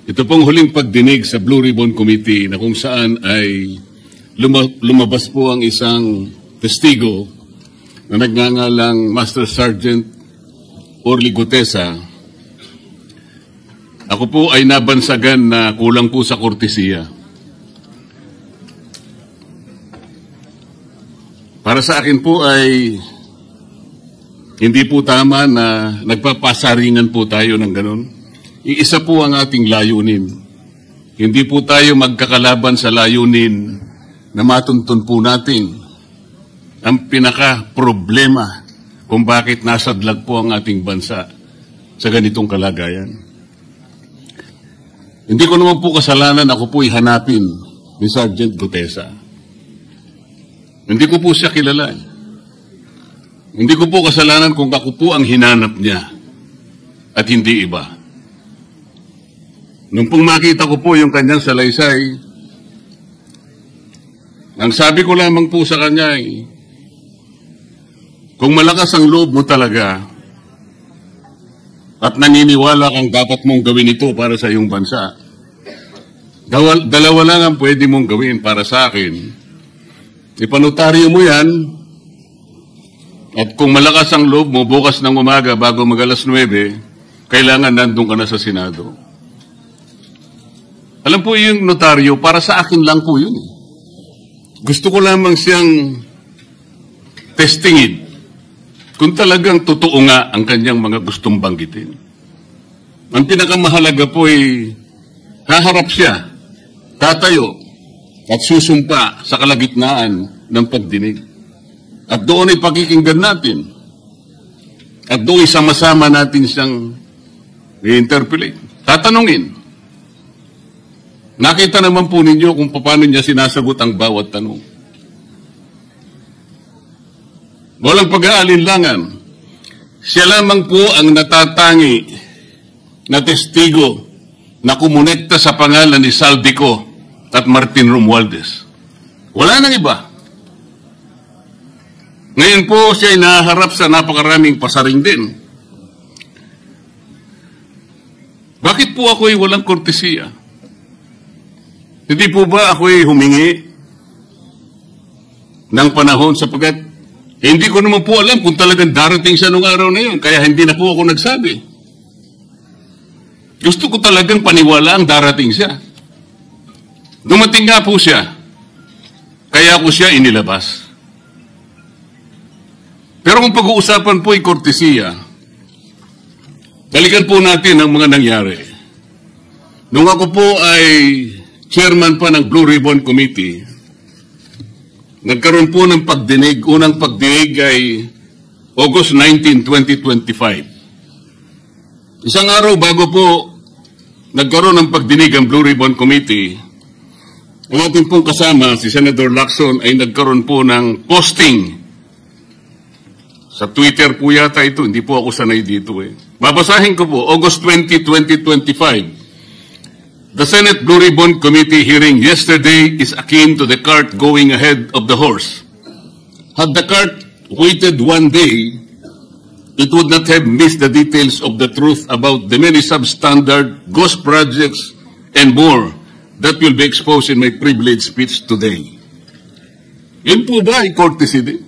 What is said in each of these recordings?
Ito pong huling pagdinig sa Blue Ribbon Committee na kung saan ay lumabas po ang isang testigo na nagngangalang Master Sergeant Orly Gutesa. Ako po ay nabansagan na kulang po sa kortesiya. Para sa akin po ay hindi po tama na nagpapasaringan po tayo ng ganun. Iisa po ang ating layunin. Hindi po tayo magkakalaban sa layunin na matuntun po natin ang pinaka-problema kung bakit nasadlag po ang ating bansa sa ganitong kalagayan. Hindi ko naman po kasalanan ako po'y hanapin ni Sergeant Gutesa. Hindi ko po siya kilala. Hindi ko po kasalanan kung ako po ang hinanap niya at hindi iba. Nung pong makita ko po yung kanyang salaysay, ang sabi ko lamang po sa kanya ay, kung malakas ang loob mo talaga at naniniwala kang dapat mong gawin ito para sa iyong bansa, dalawa lang ang pwede mong gawin para sa akin. Ipanotaryo mo yan, at kung malakas ang loob mo, bukas ng umaga bago mag-alas 9, kailangan nandun ka na sa Senado. Alam po yung notaryo, para sa akin lang po yun. Gusto ko lamang siyang testingin kung talagang totoo nga ang kanyang mga gustong banggitin. Ang pinakamahalaga po ay haharap siya, tatayo, at susumpa sa kalagitnaan ng pagdinig. At doon ay pakikinggan natin. At doon ay sama-sama natin siyang i-interpolate. Tatanungin. Nakita naman po ninyo kung paano niya sinasagot ang bawat tanong. Walang pag-aalinlangan. Siya lamang po ang natatangi na testigo na kumonekta sa pangalan ni Saldico at Martin Romualdez. Wala nang iba. Ngayon po siya ay naharap sa napakaraming pasaring din. Bakit po ako ay walang kortesiya? Hindi po ba ako ay humingi ng panahon sapagkat hindi ko naman po alam kung talagang darating siya nung araw na yun, kaya hindi na po ako nagsabi. Gusto ko talagang paniwala ang darating siya. Dumating nga po siya, kaya ako siya inilabas. Pero kung pag-uusapan po ay kortesiya, balikan po natin ang mga nangyari. Nung ako po ay chairman pa ng Blue Ribbon Committee, nagkaroon po ng pagdinig. Unang pagdinig ay August 19, 2025. Isang araw bago po nagkaroon ng pagdinig ang Blue Ribbon Committee, ang ating pong kasama, si Senator Lacson, ay nagkaroon po ng posting. Sa Twitter po yata ito, hindi po ako sanay dito eh. Babasahin ko po, August 20, 2025. The Senate Blue Ribbon Committee hearing yesterday is akin to the cart going ahead of the horse. Had the cart waited one day, it would not have missed the details of the truth about the many substandard ghost projects and more that will be exposed in my privileged speech today. Yun po ba ay courtesy din?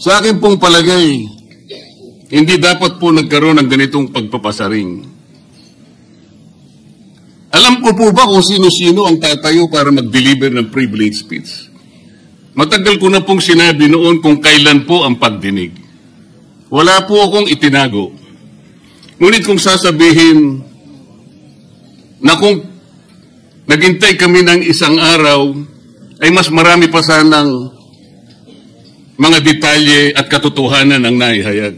Sa akin pong palagay, hindi dapat po nagkaroon ng ganitong pagpapasaring. Alam ko po ba kung sino-sino ang tatayo para mag-deliver ng privilege speech? Matagal ko na pong sinabi noon kung kailan po ang pagdinig. Wala po akong itinago. Ngunit kung sasabihin na kung naghintay kami ng isang araw, ay mas marami pa sanang mga detalye at katotohanan ang naihayag.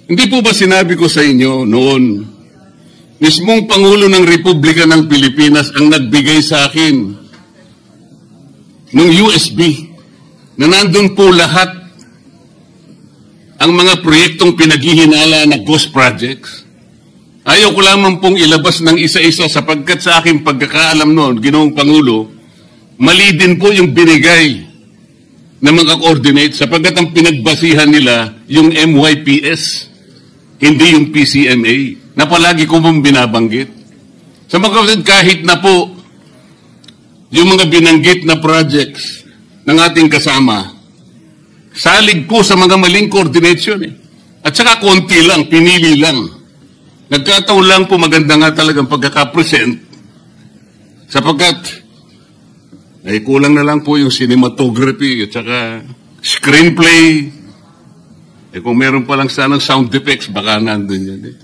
Hindi po ba sinabi ko sa inyo noon, mismong Pangulo ng Republika ng Pilipinas ang nagbigay sa akin ng USB na nandun po lahat ang mga proyektong pinaghihinala na ghost projects. Ayaw ko lamang pong ilabas ng isa-isa sapagkat sa aking pagkakaalam noon, Ginoong Pangulo, mali din po yung binigay na mga coordinate sapagkat ang pinagbasihan nila yung MYPS, hindi yung PCMA, na palagi ko mong binabanggit. Sa mga kapatid, kahit na po yung mga binanggit na projects ng ating kasama, salig po sa mga maling coordination eh. At saka konti lang, pinili lang. Nagkataon lang po maganda nga talagang pagkakapresent sapagkat ay kulang na lang po yung cinematography at saka screenplay. Kung meron pa lang sanang sound effects, baka nandun yan eh.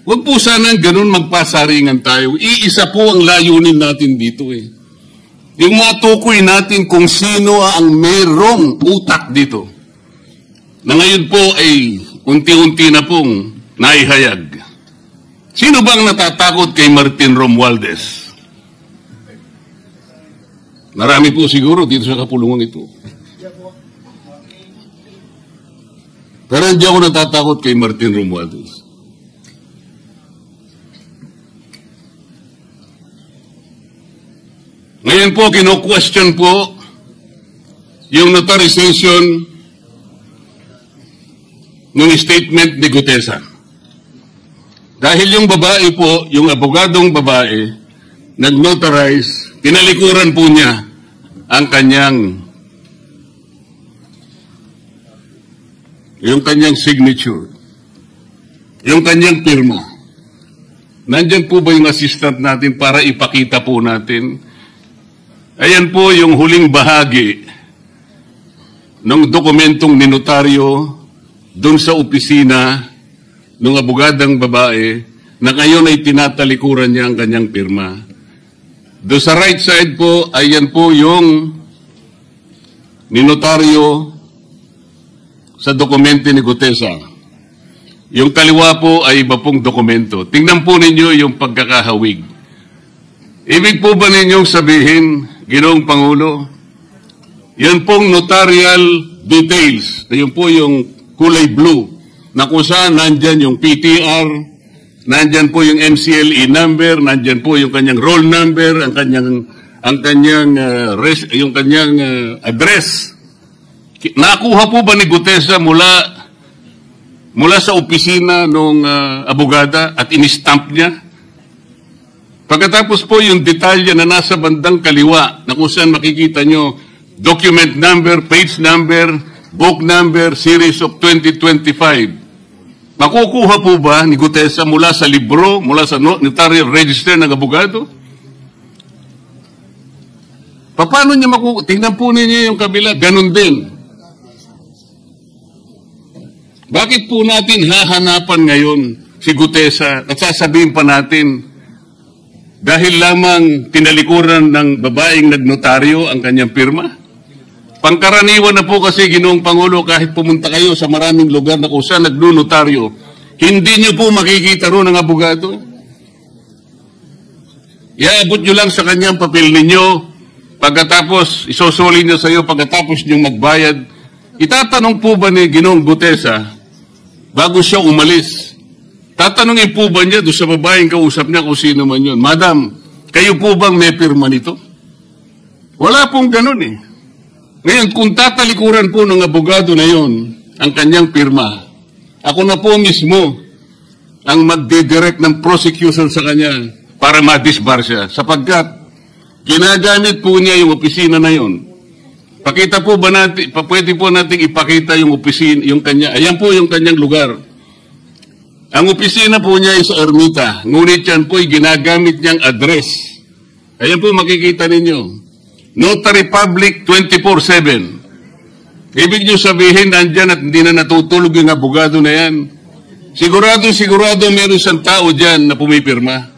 Huwag po sanang ganun magpasaringan tayo. Iisa po ang layunin natin dito eh. Yung matukoy natin kung sino ang merong utak dito. Na ngayon po ay unti-unti na pong naihayag. Sino bang natatakot kay Martin Romualdez? Marami po siguro dito sa kapulungan ito. Pero hindi ako natatakot kay Martin Romualdez. Ngayon po, kino-question po yung notarization ng statement ni Gutesa. Dahil yung babae po, yung abogadong babae, nag-notarize, pinalikuran po niya ang kanyang signature, yung kanyang pirma. Nandyan po ba yung assistant natin para ipakita po natin? Ayan po yung huling bahagi ng dokumentong ninotaryo doon sa opisina ng abogadang babae na ngayon ay tinatalikuran niya ang kanyang pirma. Doon sa right side po, ayan po yung ninotaryo sa dokumento ni Gutesa. Yung kaliwa po ay iba pong dokumento. Tingnan po ninyo yung pagkakahawig. Ibig po ba ninyong sabihin, Ginoong Pangulo, yan pong notarial details, yun po yung kulay blue, na kung saan nandyan yung PTR, nandyan po yung MCLE number, nandyan po yung kanyang roll number, yung kanyang address. Nakuha po ba ni Gutesa mula sa opisina ng abogada at in-stamp niya? Pagkatapos po yung detalye na nasa bandang kaliwa na kung saan makikita nyo document number, page number, book number, series of 2025. Makukuha po ba ni Gutesa mula sa libro, mula sa notarial register ng abogado? Paano niya makukuha? Tingnan po ninyo yung kabila, ganun din. Bakit po natin hahanapan ngayon si Gutesa at sasabihin pa natin dahil lamang tinalikuran ng babaeng nagnotaryo ang kanyang pirma? Pangkaraniwan na po kasi, Ginoong Pangulo, kahit pumunta kayo sa maraming lugar na kung saan nagnotaryo, hindi nyo po makikita roon ang abogado. Iaabot nyo lang sa kanyang papel ninyo, pagkatapos isosoli nyo sa iyo, pagkatapos nyo magbayad. Itatanong po ba ni Ginoong Gutesa, bago siya umalis, tatanungin po ba niya doon sa babaeng kausap niya kung sino man yun, Madam, kayo po bang may pirma nito? Wala pong ganun eh. Ngayon, kung tatalikuran po ng abogado na yon ang kanyang pirma, ako na po mismo ang magdidirect ng prosecution sa kanya para ma-disbar siya, sapagkat ginagamit po niya yung opisina na yon. Pakita po ba natin, pwede po natin ipakita yung opisina, yung kanya, ayan po yung kanyang lugar. Ang opisina po niya ay sa Ermita, ngunit yan po ay ginagamit niyang address. Ayan po makikita ninyo. Notary Public 24/7. Ibig niyo sabihin, nandyan at hindi na natutulog yung abogado na yan. Sigurado meron isang tao dyan na pumipirma.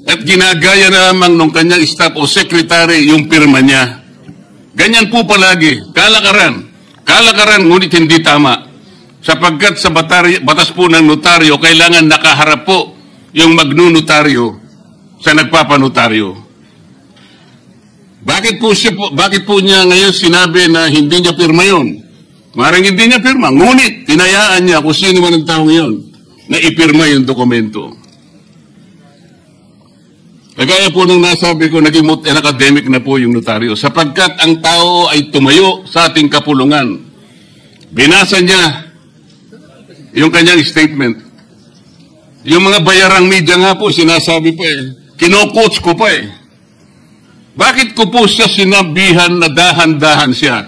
At ginagaya na lamang ng kanyang staff o secretary yung pirma niya. Ganyan po palagi. Kalakaran, ngunit hindi tama. Sapagkat sa batas po ng notaryo, kailangan nakaharap po yung magnunotaryo sa nagpapanotaryo. Bakit po niya ngayon sinabi na hindi niya pirma yun? Maring hindi niya pirma, ngunit tinayaan niya kung sino man ang tao ngayon na ipirma yung dokumento. Kagaya po nung nasabi ko, naging academic na po yung notaryo, sapagkat ang tao ay tumayo sa ating kapulungan. Binasa niya yung kanyang statement. Yung mga bayarang media nga po, sinasabi po kino-coach ko pa Bakit ko po siya sinabihan na dahan-dahan siya?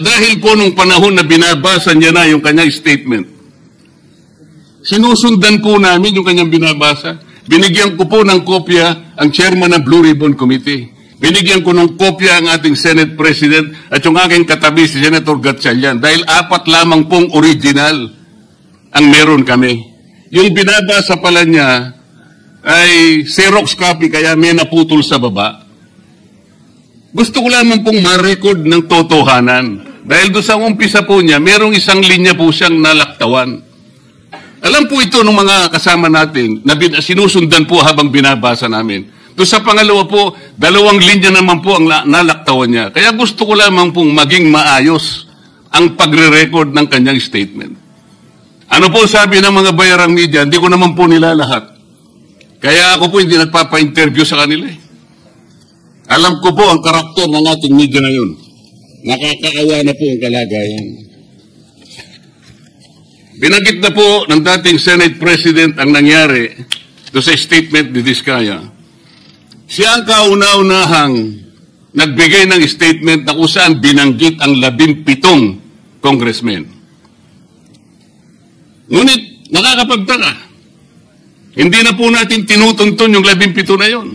Dahil po nung panahon na binabasa niya na yung kanyang statement, sinusundan po namin yung kanyang binabasa. Binigyan ko po ng kopya ang chairman ng Blue Ribbon Committee. Binigyan ko ng kopya ang ating Senate President at yung aking katabi si Senator Gatchalian dahil 4 lamang pong original ang meron kami. Yung binabasa pala niya ay Xerox copy kaya may naputol sa baba. Gusto ko lamang pong ma-record ng totohanan. Dahil doon sa umpisa po niya, merong isang linya po siyang nalaktawan. Alam po ito ng mga kasama natin na sinusundan po habang binabasa namin. Doon sa pangalawa po, 2 linya naman po ang nalaktawan niya. Kaya gusto ko lamang pong maging maayos ang pagre-record ng kanyang statement. Ano po sabi ng mga bayarang media? Hindi ko naman po nila lahat. Kaya ako po hindi nagpapa-interview sa kanila Alam ko po ang karakter ng ating media ngayon. Nakakaawa na po ang kalagayan. Binanggit na po ng dating Senate President ang nangyari do sa statement ni Diskaya. Siya ang kauna-unahang nagbigay ng statement na kung saan binanggit ang 17 congressmen. Ngunit nakakapagtaka. Hindi na po natin tinutuntun yung 17 na yon.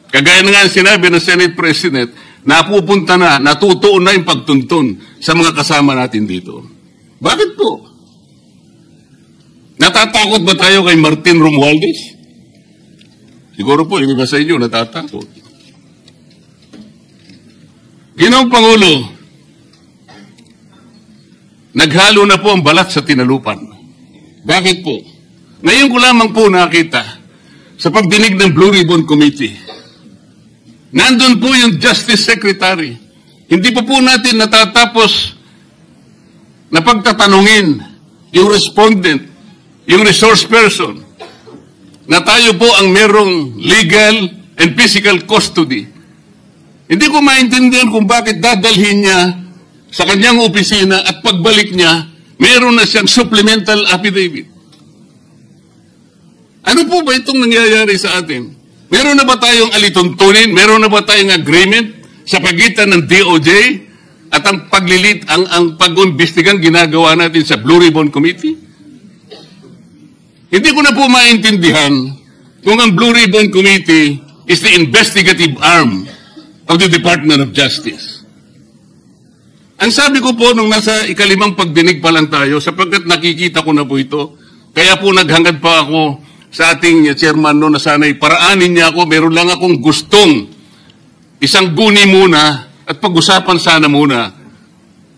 Kagaya na nga sinabi ng Senate President, napupunta na, natutuon na yung pagtuntun sa mga kasama natin dito. Bakit po? Natatakot ba tayo kay Martin Romualdez? Siguro po, yung iba sa inyo natatakot. Ginoong Pangulo, naghalo na po ang balat sa tinalupan. Bakit po? Ngayon ko lamang po nakita sa pagdinig ng Blue Ribbon Committee. Nandun po yung Justice Secretary. Hindi pa po natin natatapos na pagtatanungin yung respondent, yung resource person, na tayo po ang merong legal and physical custody. Hindi ko maintindihan kung bakit dadalhin niya sa kanyang opisina at pagbalik niya, meron na siyang supplemental affidavit. Ano po ba itong nangyayari sa atin? Meron na ba tayong alituntunin? Meron na ba tayong agreement sa pagitan ng DOJ at ang ang pag-imbestigang ginagawa natin sa Blue Ribbon Committee? Hindi ko na po maintindihan kung ang Blue Ribbon Committee is the investigative arm of the Department of Justice. Ang sabi ko po nung nasa ikalimang pagdinig pa lang tayo, sapagkat nakikita ko na po ito, kaya po naghangad pa ako sa ating chairman no, na sana'y paraanin niya ako, meron lang akong gustong isang guni muna at pag-usapan sana muna.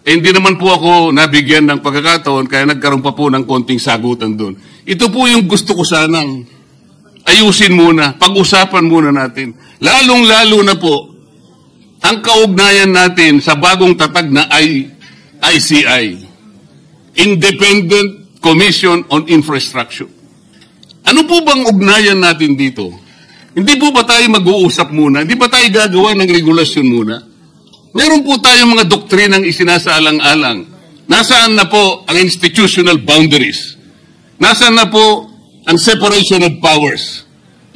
Hindi naman po ako nabigyan ng pagkakataon kaya nagkaroon pa po ng konting sagutan doon. Ito po yung gusto ko sanang ayusin muna, pag-usapan muna natin. Lalong-lalo na po ang kaugnayan natin sa bagong tatag na ICI, Independent Commission on Infrastructure. Ano po bang ugnayan natin dito? Hindi po ba tayo mag-uusap muna? Hindi ba tayo gagawa ng regulasyon muna? Meron po tayong mga doktrinang isinasaalang-alang. Nasaan na po ang institutional boundaries? Nasaan na po ang separation of powers?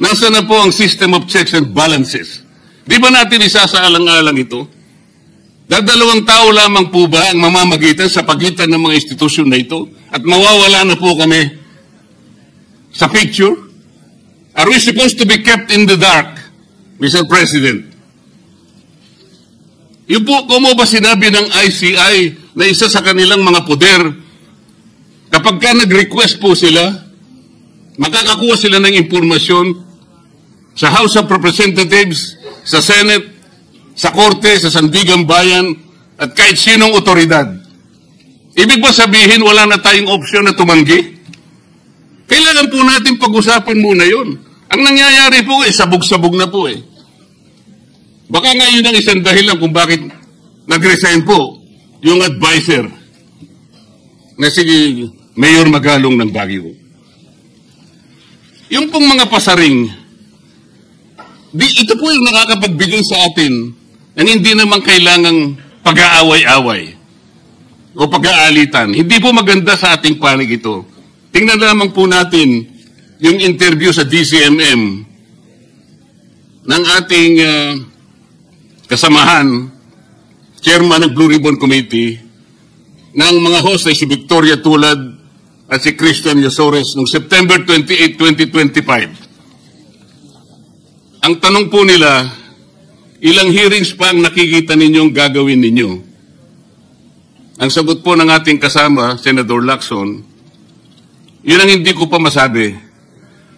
Nasaan na po ang system of checks and balances? Di ba natin isasaalang-alang ito? Dalawang tao lamang po ba ang mamamagitan sa pagitan ng mga institusyon na ito? At mawawala na po kami sa picture? Are we supposed to be kept in the dark, Mr. President? Yung po, kung mo ba sinabi ng ICI na isa sa kanilang mga poder, kapag ka nag-request po sila, makakakuha sila ng impormasyon sa House of Representatives, sa Senate, sa Korte, sa Sandigang Bayan, at kahit sinong otoridad. Ibig ba sabihin wala na tayong opsyon na tumanggi? Kailangan po natin pag-usapan muna yun. Ang nangyayari po sabog-sabog na po Baka ngayon ang isang dahilan kung bakit nag-resign po yung advisor na si Mayor Magalong ng Baguio. Yung pong mga pasaring, ito po yung nakakapagbigay sa atin na hindi naman kailangang pag-aaway-away o pag-aalitan. Hindi po maganda sa ating panig ito. Tingnan lamang po natin yung interview sa DCMM ng ating kasamahan, chairman ng Blue Ribbon Committee, ng mga host ay si Victoria Tulad at si Christian Yosores noong September 28, 2025. Ang tanong po nila, ilang hearings pa ang nakikita ninyong gagawin ninyo? Ang sagot po ng ating kasama, Senator Lacson, yun ang hindi ko pa masabi.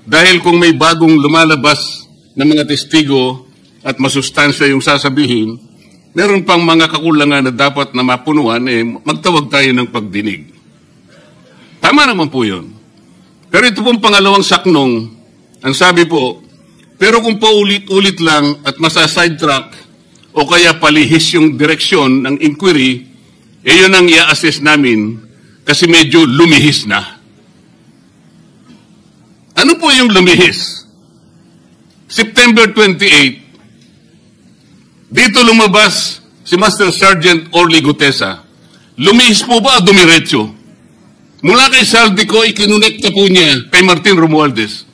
Dahil kung may bagong lumalabas na mga testigo at masustansya yung sasabihin, meron pang mga kakulangan na dapat na mapunuan, magtawag tayo ng pagdinig. Tama naman po yun. Pero ito pong pangalawang saknong, ang sabi po, pero kung paulit-ulit lang at masa-sidetrack o kaya palihis yung direksyon ng inquiry, yun ang i-assess namin kasi medyo lumihis na. Ano po yung lumihis? September 28, dito lumabas si Master Sergeant Orly Gutesa. Lumihis po ba o dumiretso? Mula kay Saldico, ikinonekta po niya kay Martin Romualdez.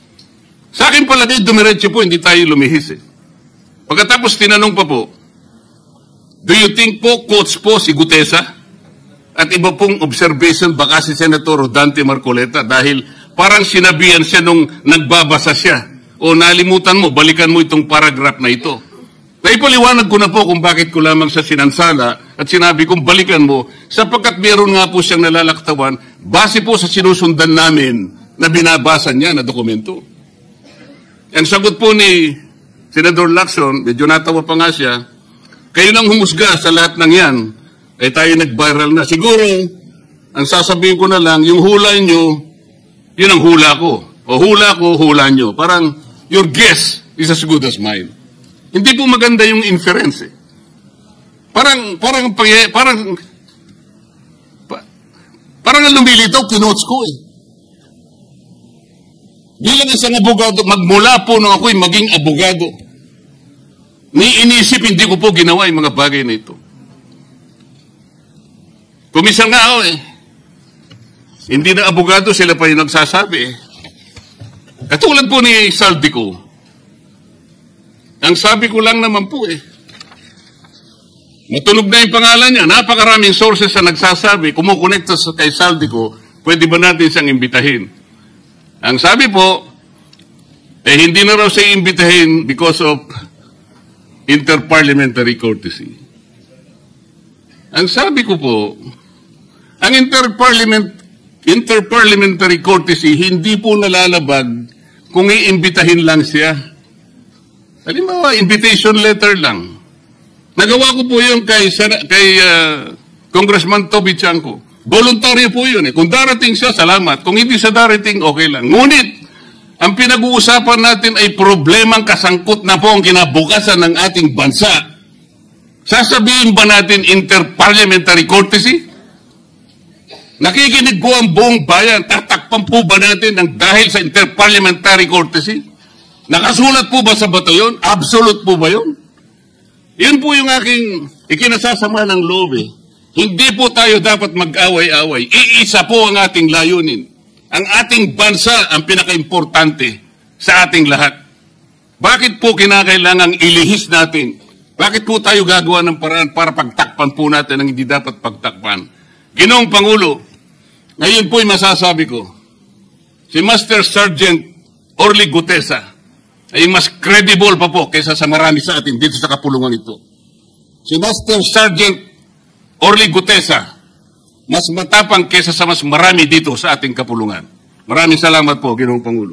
Sa akin palagay, dumiretso po, hindi tayo lumihis eh. Pagkatapos tinanong pa po, do you think po, coach po si Gutesa? At iba pong observation, baka si Senator Rodante Marcoleta dahil parang sinabihan siya nung nagbabasa siya. O nalimutan mo, balikan mo itong paragraph na ito. Naipaliwanag ko na po kung bakit ko lamang sa sinansala at sinabi kong balikan mo sapagkat meron nga po siyang nalalaktawan base po sa sinusundan namin na binabasa niya na dokumento. Ang sagot po ni Senator Lacson, medyo natawa pa nga siya, kayo nang humusga sa lahat ng yan, ay tayo nag-viral na. Siguro, ang sasabihin ko na lang, yung hula nyo, yun ang hula ko. O hula ko, hula nyo. Parang, your guess is as good as mine. Hindi po maganda yung inference eh. Parang ang lumilitaw, kinotes ko eh. Bilang isang abogado, magmula po nung ako'y maging abogado, inisip, hindi ko po ginawa yung mga bagay na ito. Kumisang nga ako eh. Hindi na abogado, sila pa yung nagsasabi eh. Katulad po ni Saldico, ang sabi ko lang naman po eh, matunog na yung pangalan niya, napakaraming sources na nagsasabi, kumukonekta kay Saldico, pwede ba natin siyang imbitahin? Ang sabi po, hindi na raw siya imbitahin because of interparliamentary courtesy. Ang sabi ko po, ang interparliamentary courtesy hindi po nalalabag kung iimbitahin lang siya. Halimbawa, invitation letter lang. Nagawa ko po yun kay Congressman Toby Chanco. Voluntaryo po yun eh. Kung darating siya, salamat. Kung hindi siya darating, okay lang. Ngunit, ang pinag-uusapan natin ay problemang kasangkot na po ang kinabukasan ng ating bansa. Sasabihin ba natin interparliamentary courtesy? Nakikinig po ang buong bayan. Tatakpan po ba natin ng dahil sa interparliamentary courtesy? Nakasulat po ba sa bato yun? Absolute po ba yun? Yun po yung aking ikinasasama ng loob eh. Hindi po tayo dapat mag-away-away. Iisa po ang ating layunin. Ang ating bansa ang pinaka-importante sa ating lahat. Bakit po kinakailangang ilihis natin? Bakit po tayo gagawa ng paraan para pagtakpan po natin ang hindi dapat pagtakpan? Ginoong Pangulo, ngayon po'y masasabi ko, si Master Sergeant Orly Gutesa ay mas credible pa po kaysa sa marami sa atin dito sa kapulungan ito. Si Master Sergeant Orly Gutesa, mas matapang kaysa sa mas marami dito sa ating kapulungan. Maraming salamat po, Ginoong Pangulo.